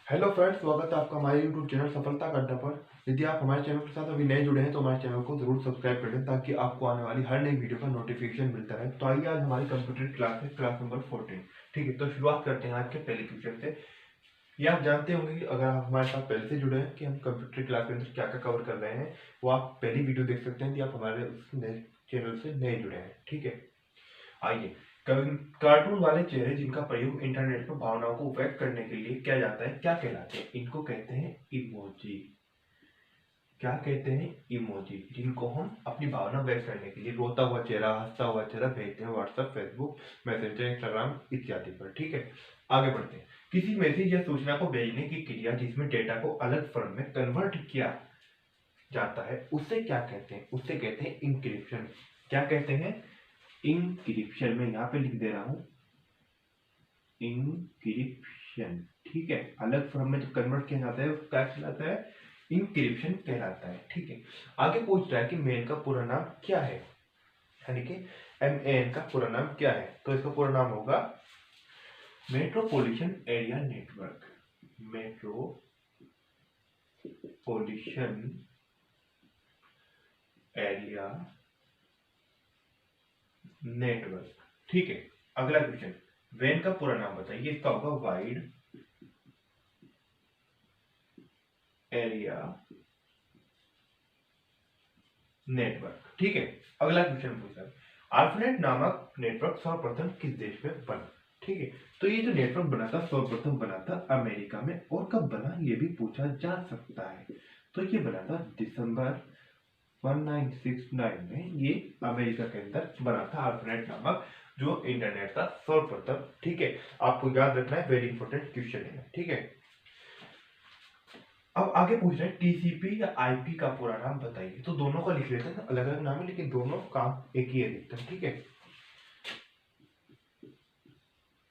Hello friends, स्वागत है आपका हमारे यूट्यूब चैनल सफलता का अड्डा पर। यदि आप हमारे चैनल के साथ अभी नए जुड़े हैं तो हमारे चैनल को जरूर सब्सक्राइब कर लें ताकि आपको आने वाली हर नई वीडियो का नोटिफिकेशन मिलता रहे। तो आइए, आज हमारी कंप्यूटर क्लास है, क्लास नंबर 14। ठीक है, तो शुरुआत करते हैं आज के पहले क्वेश्चन से। ये आप जानते होंगे कि अगर आप हमारे साथ पहले से जुड़े हैं कि हम कंप्यूटर क्लास के अंदर क्या क्या कवर कर रहे हैं, वो आप पहली वीडियो देख सकते हैं यदि आप हमारे उस नए चैनल से नए जुड़े हैं। ठीक है, आइए। कार्टून वाले चेहरे जिनका प्रयोग इंटरनेट पर भावनाओं को व्यक्त करने के लिए किया जाता है, क्या कहलाते हैं? इनको कहते हैं इमोजी। क्या कहते हैं? इमोजी, जिनको हम अपनी भावना व्यक्त करने के लिए रोता हुआ चेहरा, हंसता हुआ चेहरा भेजते हैं व्हाट्सएप, फेसबुक, मैसेंजर, इंस्टाग्राम इत्यादि पर। ठीक है, आगे बढ़ते हैं। किसी मैसेज या सूचना को भेजने की क्रिया जिसमें डेटा को अलग फॉर्म में कन्वर्ट किया जाता है, उसे क्या कहते हैं? उसे कहते हैं इंक्रिप्शन। क्या कहते हैं? इंक्रिप्शन। मैं यहाँ पे लिख दे रहा हूं, इंक्रिप्शन। ठीक है, अलग फॉर्म में जो कन्वर्ट किया जाता है वो क्या कहलाता है? इंक्रिप्शन कहलाता है। ठीक है, आगे पूछ रहा है कि मेन का पूरा नाम क्या है, यानी कि MAN का पूरा नाम क्या है? तो इसका पूरा नाम होगा metropolitan area network. Metropolitan area network. ठीक है, अगला क्वेश्चन, वैन का पूरा नाम बताइए। इसका होगा वाइड एरिया नेटवर्क। ठीक है, अगला क्वेश्चन पूछा है, आर्पनेट नामक नेटवर्क सर्वप्रथम किस देश में बना? ठीक है, तो ये जो नेटवर्क बना था सर्वप्रथम बना था अमेरिका में। और कब बना ये भी पूछा जा सकता है। तो ये बना था दिसंबर 1969 में, ये अमेरिका के अंदर बना था आर्पनेट नामक जो इंटरनेट था सर्वप्रथम। ठीक है, आपको याद रखना है, वेरी इंपॉर्टेंट क्वेश्चन है। ठीक है, अब आगे पूछ रहे हैं TCP या IP का पूरा नाम बताइए। तो दोनों का लिख लेते हैं, अलग अलग नाम है लेकिन दोनों काम एक ही है अधिकतर। ठीक है,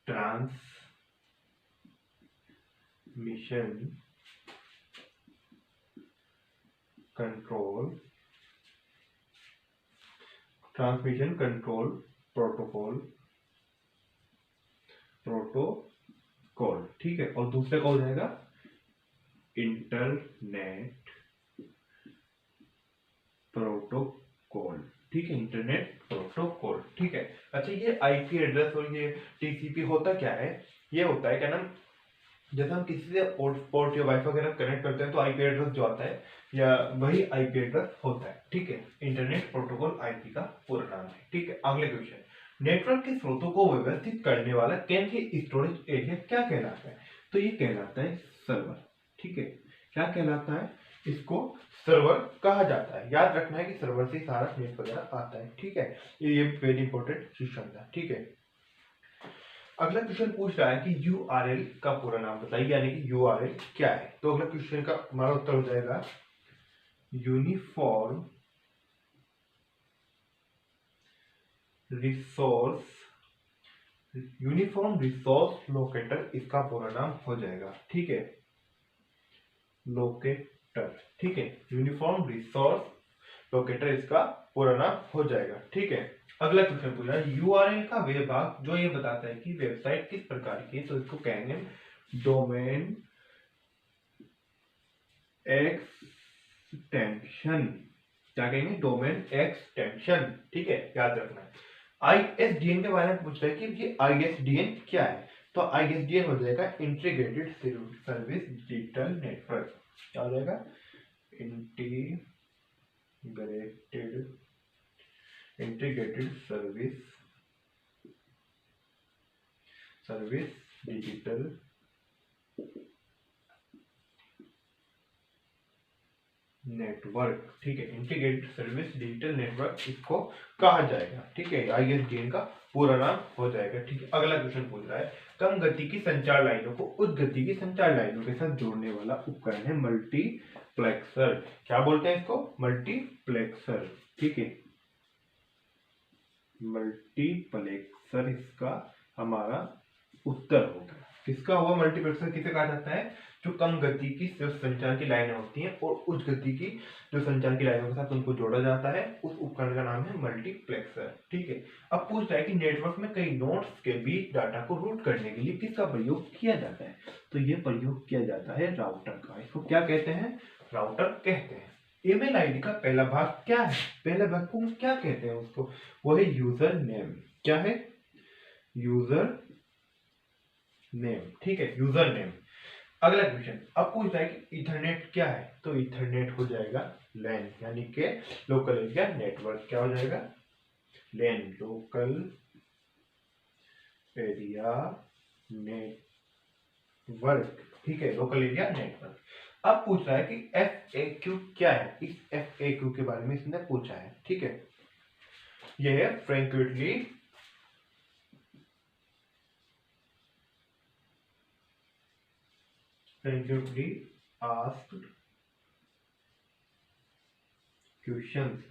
transmission control, transmission control protocol, protocol. ठीक है, और दूसरे का हो जाएगा इंटरनेट प्रोटोकॉल। ठीक है, इंटरनेट प्रोटोकॉल। ठीक है, अच्छा, ये IP एड्रेस और ये TCP होता क्या है? ये होता है क्या नाम, जैसे हम किसी से पोर्ट या वाईफाई वगैरह कनेक्ट करते हैं तो IP एड्रेस जो आता है या वही IP एड्रेस होता है। ठीक है, इंटरनेट प्रोटोकॉल IP का पूरा नाम है। ठीक है, अगले क्वेश्चन, नेटवर्क के स्रोतों को व्यवस्थित करने वाला केंद्रीय स्टोरेज एरिया क्या कहलाता है? तो ये कहलाता है सर्वर। ठीक है, क्या कहलाता है? इसको सर्वर कहा जाता है। याद रखना है कि सर्वर से सारा नेट वगैरह आता है। ठीक है, ये वेरी इंपॉर्टेंट क्वेश्चन था। ठीक है, अगला क्वेश्चन पूछ रहा है कि URL का पूरा नाम बताइए, यानी कि URL क्या है? तो अगला क्वेश्चन का हमारा उत्तर हो जाएगा uniform resource, uniform resource locator इसका पूरा नाम हो जाएगा। ठीक है, लोकेटर। ठीक है, यूनिफॉर्म रिसोर्स लोकेटर इसका पूरा नाम हो जाएगा। ठीक है, अगला क्वेश्चन पूछा है URL का वे भाग जो ये बताता है कि वेबसाइट किस प्रकार की है, तो इसको कहेंगे डोमेन एक्सटेंशन। क्या कहेंगे? Domain extension. ठीक है, याद रखना है। ISDN के बारे में पूछ रहे हैं कि ये ISDN क्या है? तो ISDN हो जाएगा इंटीग्रेटेड सर्विस डिजिटल नेटवर्क। क्या हो जाएगा? Integrated service digital network. ठीक है, इंटीग्रेटेड सर्विस डिजिटल नेटवर्क इसको कहा जाएगा। ठीक है, ISDN का पूरा नाम हो जाएगा। ठीक है, अगला क्वेश्चन पूछ रहा है कम गति की संचार लाइनों को उच्च गति की संचार लाइनों के साथ जोड़ने वाला उपकरण है मल्टीप्लेक्सर। क्या बोलते हैं इसको? मल्टीप्लेक्सर। ठीक है, मल्टीप्लेक्सर इसका हमारा उत्तर होगा। किसका हुआ मल्टीप्लेक्सर किसे कहा जाता है? जो कम गति की जो संचार की लाइनें होती हैं और उच्च गति की जो संचार की लाइनों के साथ उनको जोड़ा जाता है, उस उपकरण का नाम है मल्टीप्लेक्सर। ठीक है, अब पूछ रहा है कि नेटवर्क में कई नोड्स के बीच डाटा को रूट करने के लिए किसका प्रयोग किया जाता है? तो ये प्रयोग किया जाता है राउटर का। इसको क्या कहते हैं? राउटर कहते हैं। ईमेल आईडी का पहला भाग क्या है? पहले भाग को क्या कहते हैं उसको? वो है यूजर नेम। क्या है? User name. ठीक है, यूजर नेम। अगला क्वेश्चन, अब पूछ रहा है कि इथरनेट क्या है? तो इथरनेट हो जाएगा लैन, यानी कि लोकल एरिया नेटवर्क। क्या हो जाएगा? लैन, लोकल एरिया नेटवर्क। ठीक है, लोकल एरिया नेटवर्क। अब पूछ रहा है कि FAQ क्या है? इस FAQ के बारे में इसने पूछा है। ठीक है, यह है फ्रेक्वेंटली आस्क्ड क्वेश्चंस।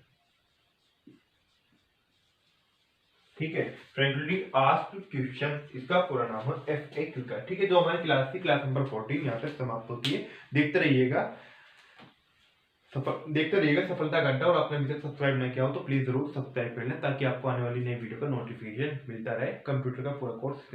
ठीक है, फ्रेक्वेंटली आस्क्ड क्वेश्चन, इसका पूरा नाम है FAQ का। ठीक है, जो हमारी क्लास थी, क्लास नंबर 14 यहाँ तक समाप्त होती है। देखते रहिएगा सफलता घंटा। और आपने अभी तक सब्सक्राइब नहीं किया हो तो प्लीज जरूर सब्सक्राइब कर लें, ताकि आपको आने वाली नई वीडियो का नोटिफिकेशन मिलता रहे। कंप्यूटर का पूरा कोर्स